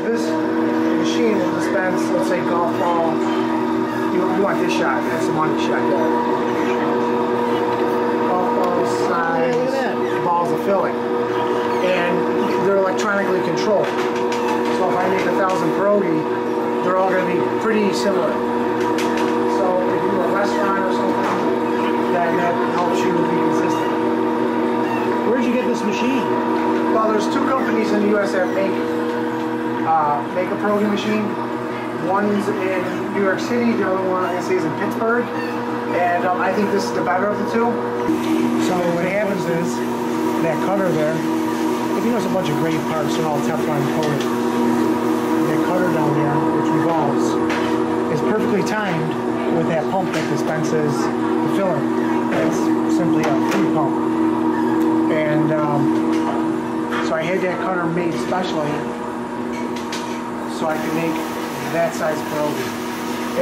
this machine will dispense, let's say, golf ball. You want this shot, that's the money shot there. Golf ball size balls of filling. And they're electronically controlled. So if I make 1,000 pierogi, they're all going to be pretty similar. So if you do a restaurant or something, then that helps you be consistent. Where'd you get this machine? Well, there's two companies in the U.S. that make a pierogi machine. One's in New York City, the other one I say is in Pittsburgh. And I think this is the better of the two. So what happens is, that cutter there, if you notice a bunch of great parts, they're all Teflon coated. That cutter down there, which revolves, is perfectly timed with that pump that dispenses the filling. It's simply a free pump. And so I had that cutter made specially so I could make that size pierogi.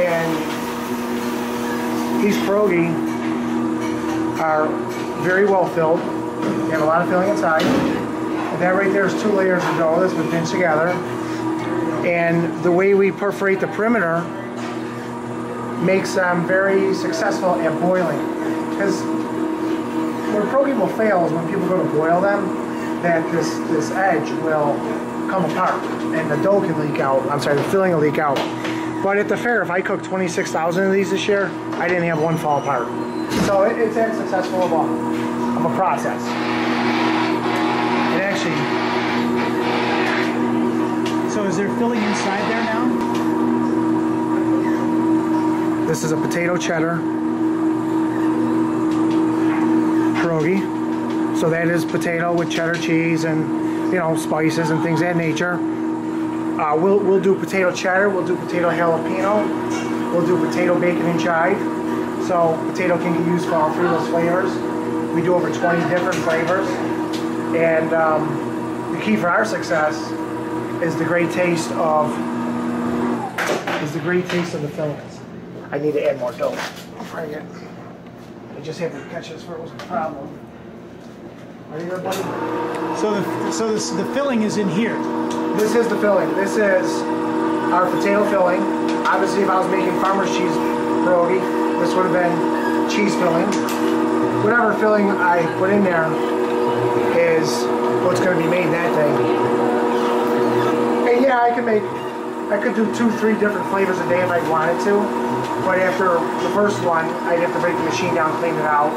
And these pierogi are very well filled. They have a lot of filling inside. And that right there is 2 layers of dough that's been pinched together. And the way we perforate the perimeter makes them very successful at boiling. Because where pierogi will fail is when people go to boil them, that this edge will come apart and the dough can leak out. I'm sorry, the filling will leak out. But at the fair, if I cooked 26,000 of these this year, I didn't have one fall apart. So it's that successful of a process. And actually, so is there filling inside there now? This is a potato cheddar pierogi. So that is potato with cheddar cheese and spices and things of that nature. We'll do potato cheddar, we'll do potato jalapeno, we'll do potato bacon and chive. So potato can be used for all 3 of those flavors. We do over 20 different flavors. And the key for our success is the great taste of the fillings. I need to add more dough. I just had to catch this where it was a problem. Are you there, buddy? So the filling is in here. This is the filling. This is our potato filling. Obviously, if I was making farmer's cheese pierogi, this would have been cheese filling. Whatever filling I put in there is what's going to be made that day. And yeah, I could do 2, 3 different flavors a day if I wanted to. But after the first one, I'd have to break the machine down, clean it out.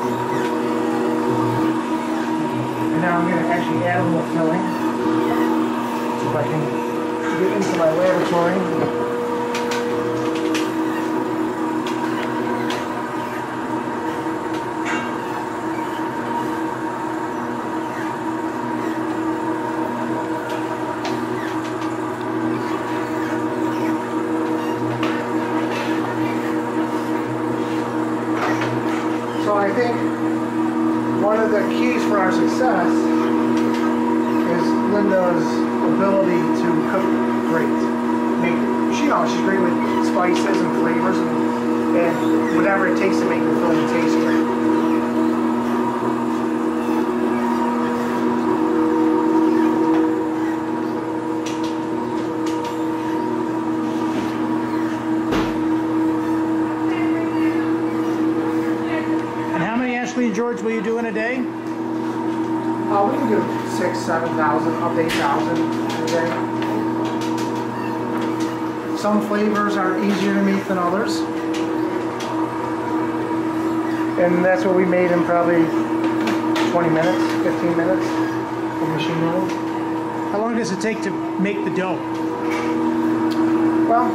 And now I'm going to actually add a little filling. So if I can get into my laboratory. So I think one of the keys for our success is Linda's ability to cook great. She's great with spices and flavors and whatever it takes to make the filling taste great. George, will you do in a day? We can do 6,000, 7,000, up to 8,000 a day. Some flavors are easier to make than others. And that's what we made in probably 20 minutes, 15 minutes of machine running. How long does it take to make the dough? Well,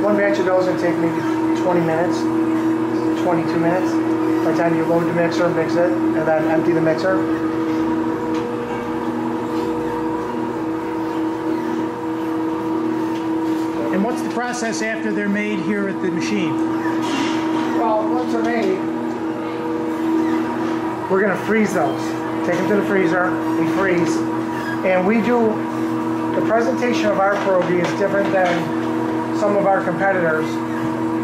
one batch of dough is going to take maybe 20 minutes, 22 minutes. By the time you load the mixer, mix it, and then empty the mixer. And what's the process after they're made here at the machine? Well, once they're made, we're going to freeze those. Take them to the freezer, we freeze, and we do, the presentation of our pierogi is different than some of our competitors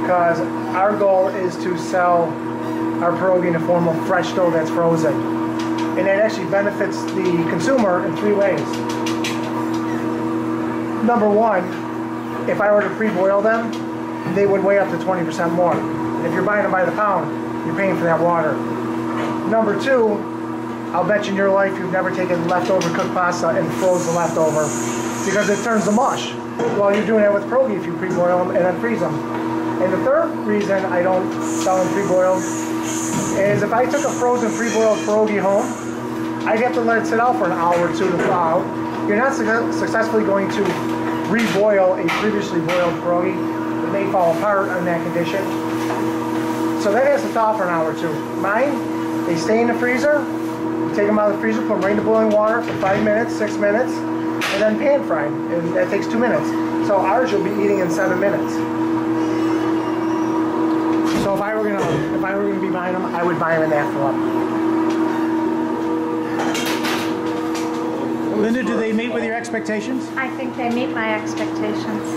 because our goal is to sell our pierogi in the form of fresh dough that's frozen. And that actually benefits the consumer in 3 ways. number one, if I were to pre-boil them, they would weigh up to 20% more. And if you're buying them by the pound, you're paying for that water. Number two, I'll bet you in your life you've never taken leftover cooked pasta and froze the leftover because it turns to mush. Well, you're doing that with pierogi if you pre-boil them and then freeze them. And the third reason I don't sell them pre-boiled is if I took a frozen pre-boiled pierogi home, I'd have to let it sit out for an hour or two to thaw out. You're not successfully going to reboil a previously boiled pierogi. It may fall apart in that condition. So that has to thaw for an hour or two. Mine, they stay in the freezer. You take them out of the freezer, put them right into boiling water for 5 minutes, 6 minutes, and then pan fry them. And that takes 2 minutes. So ours you'll be eating in 7 minutes. So if I were gonna be buying them, I would buy them in that form. Linda, do they meet with your expectations? I think they meet my expectations.